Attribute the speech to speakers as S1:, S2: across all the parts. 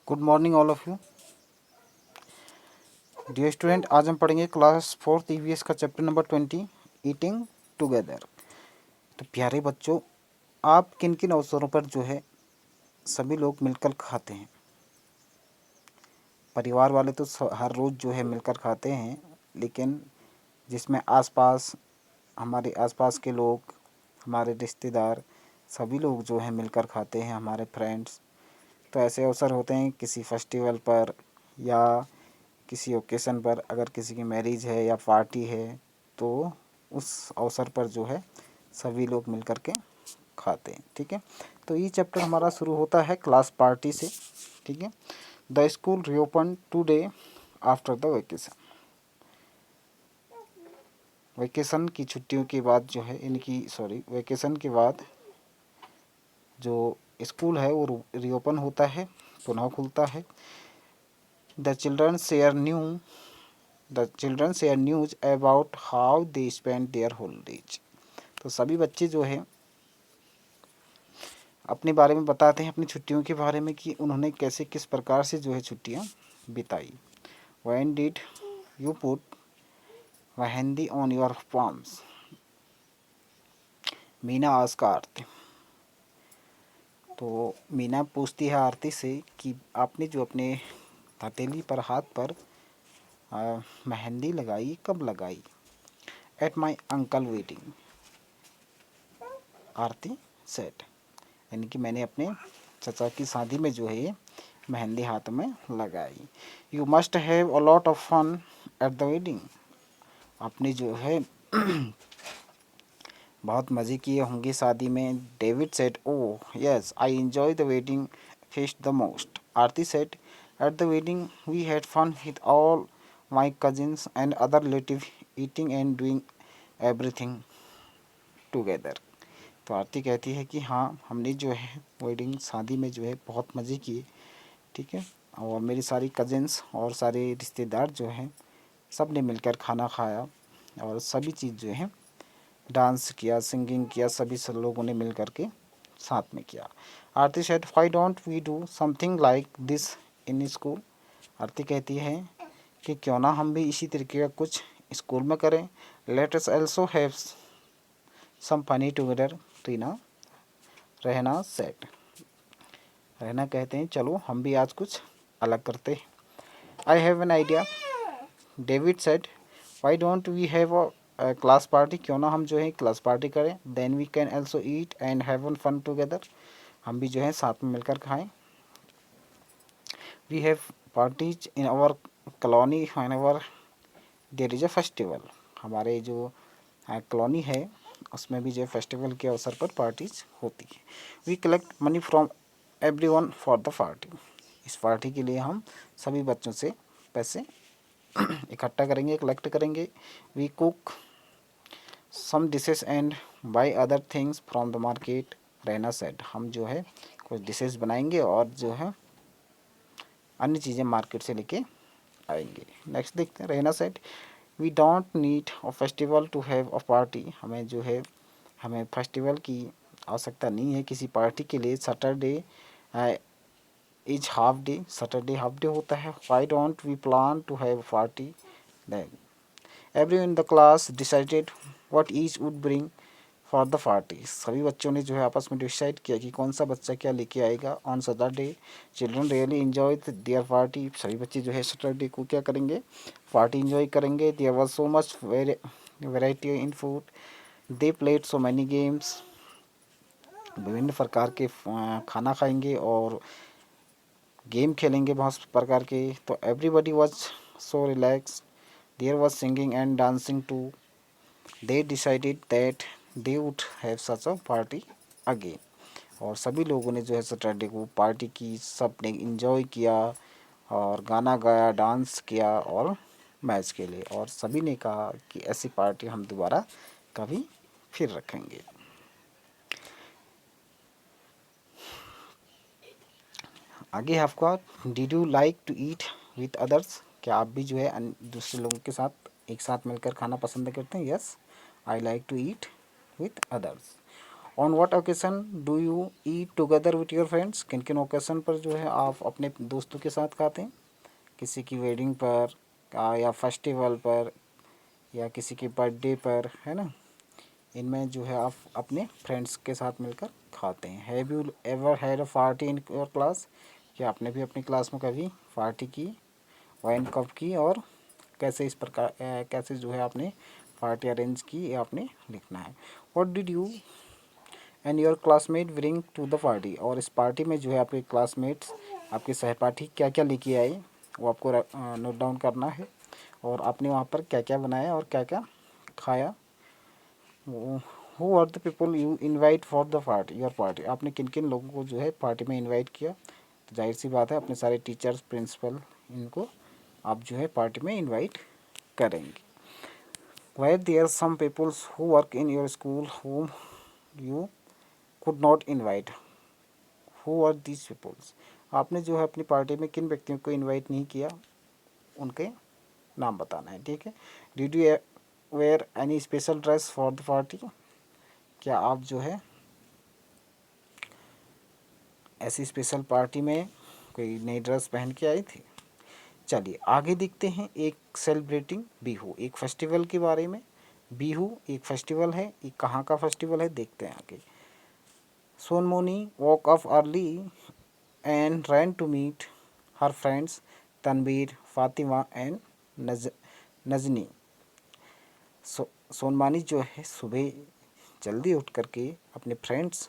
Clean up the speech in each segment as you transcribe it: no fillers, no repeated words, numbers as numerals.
S1: Good morning all of you dear student. आज हम पढ़ेंगे क्लास फोर्थ ईवीएस का चैप्टर नंबर 20 ईटिंग टुगेदर। तो प्यारे बच्चों, आप किन किन अवसरों पर जो है सभी लोग मिलकर खाते हैं? परिवार वाले तो हर रोज़ जो है मिलकर खाते हैं, लेकिन जिसमें आसपास हमारे आसपास के लोग, हमारे रिश्तेदार, सभी लोग जो है मिलकर खाते हैं, हमारे फ्रेंड्स। तो ऐसे अवसर होते हैं किसी फेस्टिवल पर या किसी ओकेज़न पर, अगर किसी की मैरिज है या पार्टी है तो उस अवसर पर जो है सभी लोग मिलकर के खाते हैं। ठीक है, तो ये चैप्टर हमारा शुरू होता है क्लास पार्टी से। ठीक है, the school reopen today after the vacation. Vacation की छुट्टियों के बाद जो है वेकेशन के बाद जो स्कूल है वो रीओपन होता है, पुनः खुलता है। The children share news about how they spend their holidays. तो सभी बच्चे जो है अपने बारे में बताते हैं, अपनी छुट्टियों के बारे में, कि उन्होंने कैसे किस प्रकार से जो है छुट्टियां बिताई। When did you put mehndi on your palms? Meena ask Aarti. तो मीना पूछती है आरती से कि आपने जो अपने हथेली पर, हाथ पर मेहंदी लगाई, कब लगाई? At my uncle wedding, Aarti set. यानी कि मैंने अपने चचा की शादी में जो है ये मेहंदी हाथ में लगाई। You must have a lot of fun at the wedding. आपने जो है बहुत मज़े किए होंगे शादी में। David said, oh yes, I enjoy the wedding fest the most. Aarti said, at the wedding we had fun with all my cousins and other relative, eating and doing everything together. तो आरती कहती है कि हाँ, हमने जो है वेडिंग, शादी में जो है बहुत मज़े किए। ठीक है, और मेरी सारी कज़िन्स और सारे रिश्तेदार जो हैं सब ने मिलकर खाना खाया और सभी चीज़ जो है डांस किया, सिंगिंग किया, सभी सब लोगों ने मिल कर के साथ में किया। Aarti said, why don't we do something like this in school. Aarti कहती है कि क्यों ना हम भी इसी तरीके का कुछ स्कूल में करें। Let us also have some funny together, Reena Rehna said. रहना कहते हैं चलो हम भी आज कुछ अलग करते हैं। I have an idea, David said, why don't we have a class party. क्यों ना हम जो है क्लास पार्टी करें। Then we can also eat and have one fun together. हम भी जो है साथ में मिलकर खाएं। We have parties in our colony whenever there is a festival. हमारे जो कॉलोनी है उसमें भी जो फेस्टिवल के अवसर पर पार्टीज होती है। We collect money from everyone for the party. इस पार्टी के लिए हम सभी बच्चों से पैसे इकट्ठा करेंगे, कलेक्ट करेंगे। We cook some dishes and buy other things from the market, Rehna said. हम जो है कुछ डिशेस बनाएंगे और जो है अन्य चीज़ें मार्केट से लेके आएंगे। नेक्स्ट देखते हैं, Rehna said, we don't need a festival to have a party. हमें फेस्टिवल की आवश्यकता नहीं है किसी पार्टी के लिए। Saturday is half day, Saturday half day होता है। Why don't we plan to have a party? Then everyone in the class decided what each would bring for the party. सभी बच्चों ने जो है आपस में डिसाइड किया कि कौन सा बच्चा क्या लेके आएगा। On Saturday children really enjoy their party. सभी बच्चे जो है सैटरडे को क्या करेंगे, पार्टी इन्जॉय करेंगे। There was so much variety in food, they played so many games. विभिन्न प्रकार के खाना खाएंगे और गेम खेलेंगे बहुत प्रकार के। तो everybody was so relax, there was singing and dancing too. They decided that they would have such a party again. और सभी लोगों ने जो है सैटरडे को पार्टी की, सब ने इंजॉय किया और गाना गाया, डांस किया और मैच खेले। और सभी ने कहा कि ऐसी पार्टी हम दोबारा कभी फिर रखेंगे। आगे है आपका, did you like to eat with others. क्या आप भी जो है दूसरे लोगों के साथ एक साथ मिलकर खाना पसंद करते हैं? Yes, I like to eat with others. On what occasion do you eat together with your friends, किन किन ओकेशन पर जो है आप अपने दोस्तों के साथ खाते हैं? किसी की वेडिंग पर या फेस्टिवल पर या किसी की बर्थडे पर, है ना। इनमें जो है आप अपने फ्रेंड्स के साथ मिलकर खाते हैं। Have you ever had a party in your class, क्या आपने भी अपनी क्लास में कभी पार्टी की, वाइन कब की, और कैसे इस प्रकार कैसे जो है आपने पार्टी अरेंज की, ये आपने लिखना है। What did you and your classmate bring to the party, और इस पार्टी में जो है आपके क्लासमेट्स, आपके सहपाठी क्या क्या लेके आए, वो आपको नोट डाउन करना है। और आपने वहाँ पर क्या क्या बनाया और क्या क्या खाया। Who are the people you invite for the party, your party, आपने किन किन लोगों को जो है पार्टी में इनवाइट किया। तो जाहिर सी बात है अपने सारे टीचर्स, प्रिंसिपल, इनको आप जो है पार्टी में इनवाइट करेंगे। Were there some peoples who work in your school whom you could not invite, who are these peoples, आपने जो है अपनी पार्टी में किन व्यक्तियों को इनवाइट नहीं किया, उनके नाम बताना है, ठीक है। Did you wear any special dress for the party, क्या आप जो है ऐसी स्पेशल पार्टी में कोई नई ड्रेस पहन के आई थी। चलिए आगे देखते हैं एक सेलिब्रेटिंग बिहू, एक फेस्टिवल के बारे में। बिहू एक फेस्टिवल है, ये कहाँ का फेस्टिवल है देखते हैं आगे। Sonmoni walk up early and ran to meet her friends Tanveer, Fatima and Najni. Sonmani जो है सुबह जल्दी उठ करके अपने फ्रेंड्स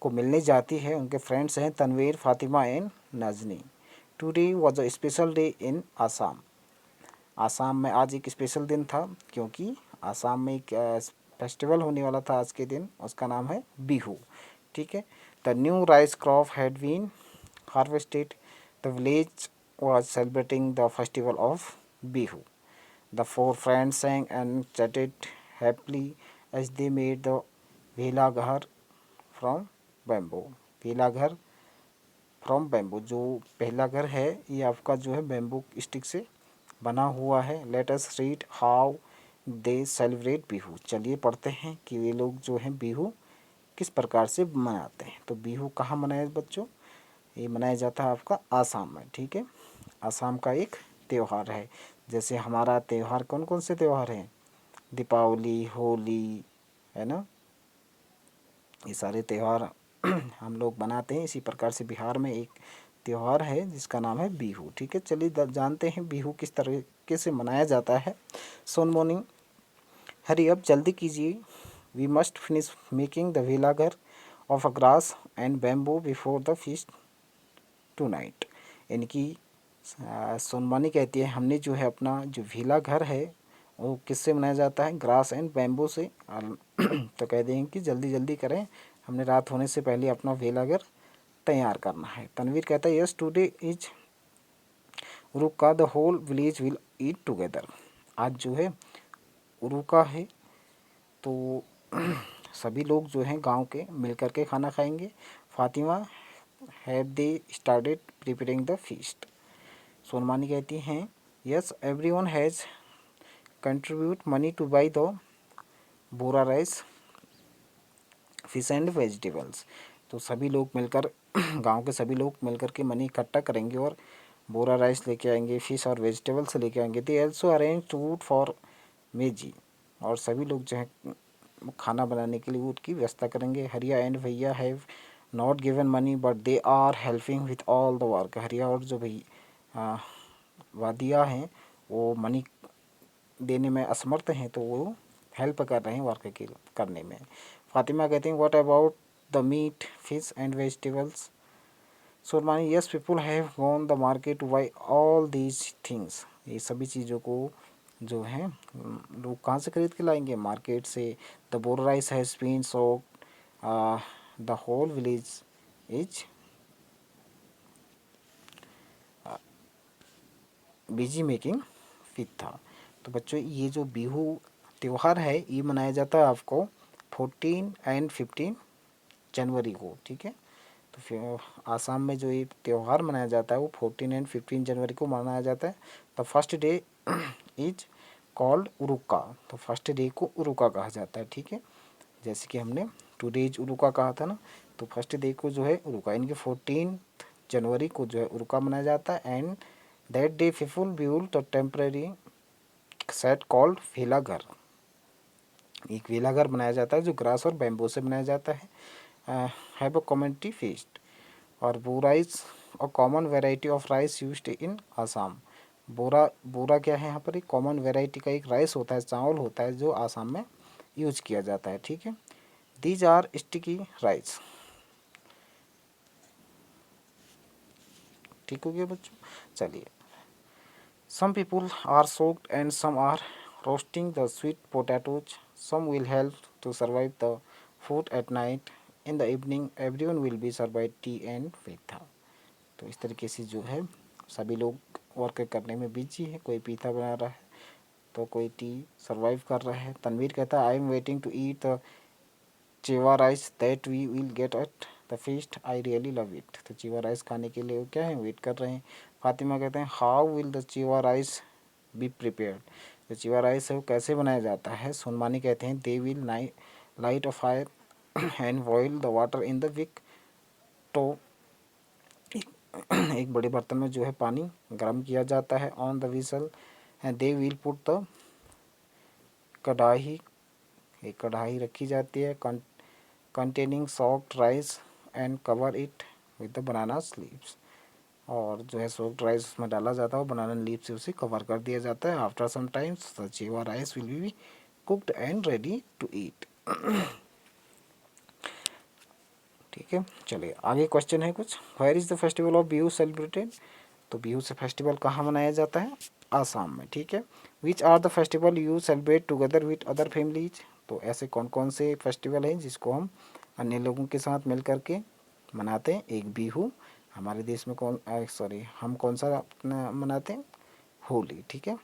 S1: को मिलने जाती है। उनके फ्रेंड्स हैं Tanveer, Fatima and Nazni. Today was a special day in Assam, Assam में आज एक स्पेशल दिन था क्योंकि आसाम में एक फेस्टिवल होने वाला था आज के दिन, उसका नाम है बिहू, ठीक है। The new rice crop had been harvested, the village was celebrating the festival of Bihu. The four friends sang and chatted happily as they made the Vela Ghar from bamboo. Vela Ghar from bamboo, जो पहला घर है ये आपका जो है bamboo stick से बना हुआ है। Let us read how they celebrate Bihu, चलिए पढ़ते हैं कि ये लोग जो हैं बिहू किस प्रकार से मनाते हैं। तो बिहू कहाँ मनाया बच्चों, ये मनाया जाता है आपका आसाम में, ठीक है। आसाम का एक त्यौहार है। जैसे हमारा त्यौहार कौन कौन से त्यौहार हैं, दीपावली, होली, है ना, ये सारे त्यौहार हम लोग बनाते हैं। इसी प्रकार से बिहार में एक त्यौहार है जिसका नाम है बिहू, ठीक है। चलिए जानते हैं बिहू किस तरीके से मनाया जाता है। सोन मॉर्निंग हरी अब जल्दी कीजिए, we must finish making the विलागर of a grass and bamboo before the feast tonight. इनकी सोनमानी कहती है हमने जो है अपना जो भीला घर है वो किससे बनाया जाता है, ग्रास एंड बैम्बू से। तो कह देंगे कि जल्दी जल्दी करें, हमने रात होने से पहले अपना भीला घर तैयार करना है। तनवीर कहता है yes today is Uruka, the whole village will eat together, आज जो है उरुका है तो सभी लोग जो हैं गांव के मिल कर के खाना खाएंगे। Fatima have they started preparing the feast, Sonmani कहती हैं yes everyone has contribute money to buy the bora rice fish and vegetables, तो सभी लोग मिलकर गांव के सभी लोग मिलकर के मनी इकट्ठा करेंगे और बोरा राइस लेके आएंगे, फिश और वेजिटेबल्स लेके आएंगे। They also arrange food for Meji, और सभी लोग जो है खाना बनाने के लिए वो उसकी व्यवस्था करेंगे। Hariya and Bhaiya have not given money but they are helping with all the work, Hariya और जो वादिया हैं वो मनी देने में असमर्थ हैं तो वो हेल्प कर रहे हैं वर्क के करने में। फातिमा कहते हैं what about the meat, fish and vegetables, Surmani yes people have gone the market to buy all these things, ये सभी चीज़ों को जो है लोग कहाँ से खरीद के लाएंगे, मार्केट से। The bora rice has been soaked, the whole village is busy making pitha. तो बच्चों ये जो बिहू त्यौहार है ये मनाया जाता है आपको 14 एंड 15 जनवरी को, ठीक है। तो फिर आसाम में जो ये त्यौहार मनाया जाता है वो 14 एंड 15 जनवरी को मनाया जाता है। The first day is called Uruka, तो फर्स्ट डे को उरुका कहा जाता है, ठीक है। जैसे कि हमने टू डेज उरुका कहा था ना, तो फर्स्ट डे को जो है उरुका, इनके 14 जनवरी को जो है उरुका मनाया जाता है। And that day people build the temporary set called वेलाघर, एक वेलाघर बनाया जाता है जो ग्रास और बैम्बू से बनाया जाता है। Have a community feast। और bora is a common variety of rice used in Assam. बोरा, बोरा क्या है यहाँ पर, एक कॉमन वेराइटी का एक राइस होता है, चावल होता है जो आसाम में यूज किया जाता है, ठीक है। दीज आर स्टिकी राइस, ठीक हो गया बच्चों। चलिए, some people are soaked and some are roasting the sweet potatoes. Some will help to survive the food at night. In the evening, everyone will be served by tea and पीठा। तो इस तरीके से जो है सभी लोग वर्क करने में बिजी है, कोई पीठा बना रहा है तो कोई टी सर्वाइव कर रहा है। तनवीर कहता है I am waiting to eat the chewa rice that we will get at the feast, I really love it. तो चेवा राइस खाने के लिए वो क्या है, वेट कर रहे हैं। फातिमा कहते हैं how will the chewa rice be prepared, जो चेवा राइस है वो कैसे बनाया जाता है। सोनमानी कहते हैं they will light a fire and boil the water in the wok. तो एक बड़े बर्तन में जो है पानी गर्म किया जाता है on the whistle, and they will put the कढ़ाई, एक कढ़ाई रखी जाती है containing soaked rice and cover it with the banana leaves। और जो है soaked rice उसमें डाला जाता है और बनाना लीव से उसे कवर कर दिया जाता है। After some times the chewa rice will be cooked and ready to eat. ठीक है, चलिए आगे क्वेश्चन है कुछ। Where is the festival of Bihu celebrated, तो बिहू से फेस्टिवल कहाँ मनाया जाता है, आसाम में, ठीक है। Which are the festival you celebrate together with other families, तो ऐसे कौन कौन से फेस्टिवल हैं जिसको हम अन्य लोगों के साथ मिल करके मनाते हैं। एक बिहू, हमारे देश में हम कौन सा अपना मनाते हैं, होली, ठीक है।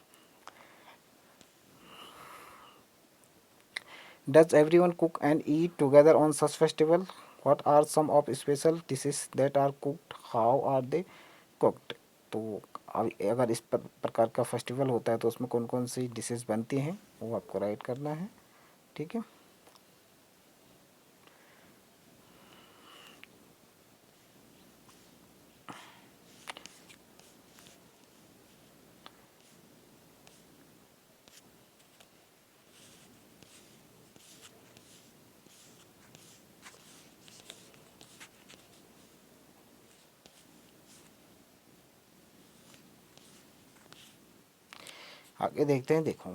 S1: Does everyone cook and eat together on such festival, what are some of special dishes that are cooked, how are they cooked. तो अब अगर इस प्रकार का फेस्टिवल होता है तो उसमें कौन कौन सी डिशेज बनती हैं वो आपको राइट करना है, ठीक है। आगे देखते हैं, देखो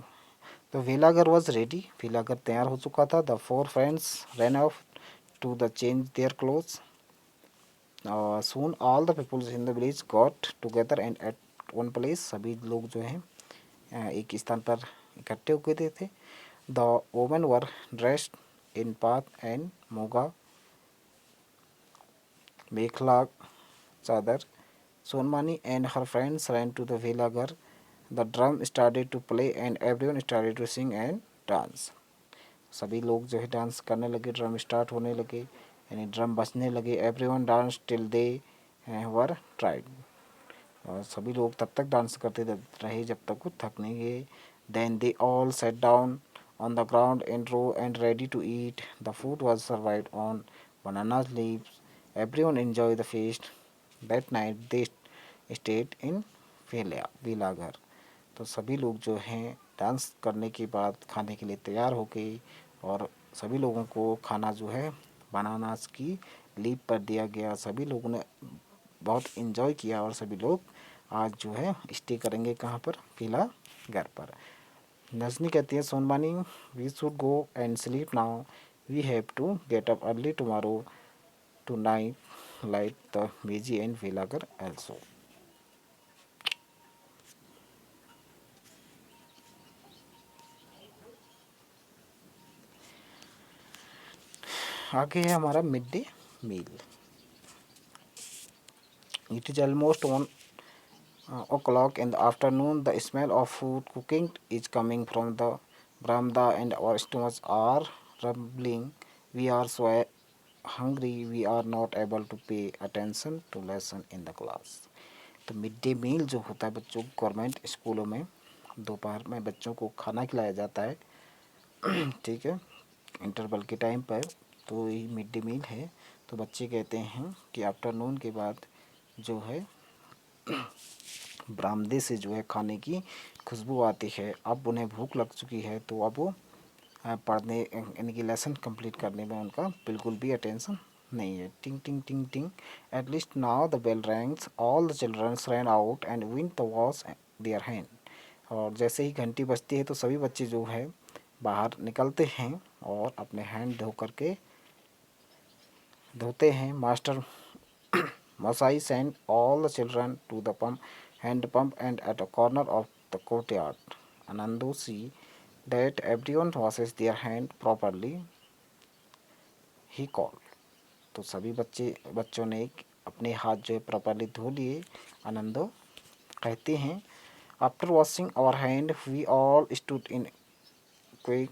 S1: तो वेलागर वॉज रेडी, वेलागर तैयार हो चुका था। The four friends run off to the change their clothes, soon all the peoples in the village got together and at one place, सभी लोग जो हैं एक स्थान पर इकट्ठे हो गए थे। The women were dressed in pat and muga, mekhela chador. Sonmani and her friends ran to the villager. The drum started to play and everyone started to sing and dance. सभी लोग जो है डांस करने लगे, ड्रम स्टार्ट होने लगे, यानी ड्रम बजने लगे। एवरीवन डांस टिल दे वर ट्राइड, और सभी लोग तब तक डांस करते रहे जब तक वो थक नहीं गए। Then they all sat down on the ground in row and ready to eat. The food was survived on banana leaves. Everyone enjoy the feast। That night they stayed in वेलाघर। तो सभी लोग जो हैं डांस करने के बाद खाने के लिए तैयार हो गए और सभी लोगों को खाना जो है बनानास की लीव पर दिया गया। सभी लोगों ने बहुत इन्जॉय किया और सभी लोग आज जो है स्टे करेंगे कहाँ पर, वेलाघर पर। नजनी कहती है Sonmani we should go and sleep now, we have to get up early tomorrow to night light the meji and वेलाघर also। आगे है हमारा mid day meal. It is almost 1 o'clock in the afternoon. The smell of food cooking is coming from the veranda and our stomachs are rumbling. We are so hungry we are not able to pay attention to lesson in the class। तो mid day meal जो होता है बच्चों, government स्कूलों में दोपहर में बच्चों को खाना खिलाया जाता है, ठीक है, इंटरवल के टाइम पर। तो ये मिड डे मील है। तो बच्चे कहते हैं कि आफ्टरनून के बाद जो है बरामदे से जो है खाने की खुशबू आती है। अब उन्हें भूख लग चुकी है, तो अब वो पढ़ने यानी कि लेसन कंप्लीट करने में उनका बिल्कुल भी अटेंशन नहीं है। टिंग ting ting ting, at least now the bell rings, all the children ran out and win the wash their hand. और जैसे ही घंटी बजती है तो सभी बच्चे जो है बाहर निकलते हैं और अपने हैंड धोते हैं। Master Masai sent all the children to the hand pump and at a corner of the courtyard. Anandu see that everyone washes their hand properly. He called. तो सभी बच्चों ने अपने हाथ जो है प्रॉपरली धो लिए। आनंदो कहते हैं, after washing our hand we all stood in quick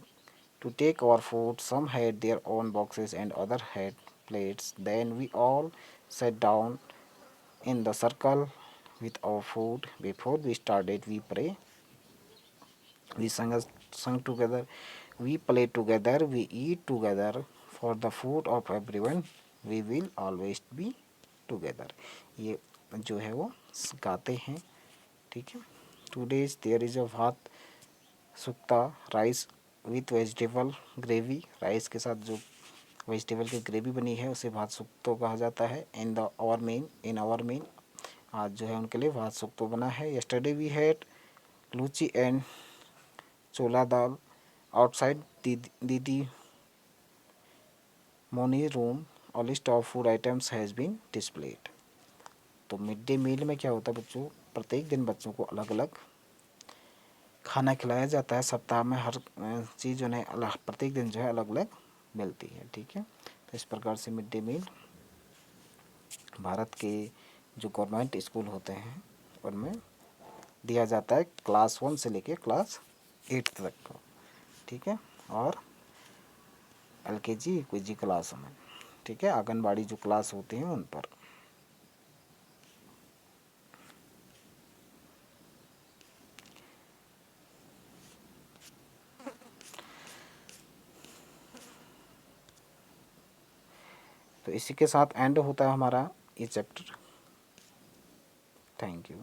S1: to take our food. Some had their own boxes and others had plates. Then we all sat down in the circle with our food. Before we started, we pray, we sung together, we play together, we eat together. For the food of everyone, we will always be together. ये जो है वो गाते हैं, ठीक है। Today's there is a bhat shukto rice with vegetable gravy. Rice के साथ जो वेजिटेबल की ग्रेवी बनी है उसे भात सुक्तो कहा जाता है। इन आवर मेन आज जो है उनके लिए भात सुक्तो बना है। Yesterday we had luchi and chola dal outside didi moni room. और list of food items has been displayed. तो मिड डे मील में क्या होता है बच्चों, प्रत्येक दिन बच्चों को अलग अलग खाना खिलाया जाता है। सप्ताह में हर चीज़ उन्हें अलग प्रत्येक दिन जो है अलग अलग मिलती है, ठीक है। तो इस प्रकार से मिड डे मील भारत के जो गवर्नमेंट स्कूल होते हैं उनमें दिया जाता है, क्लास 1 से लेके क्लास 8 तक को, ठीक है। और LKG UKG क्लास में, ठीक है, आंगनबाड़ी जो क्लास होते हैं उन पर। तो इसी के साथ एंड होता है हमारा ये चैप्टर। Thank you.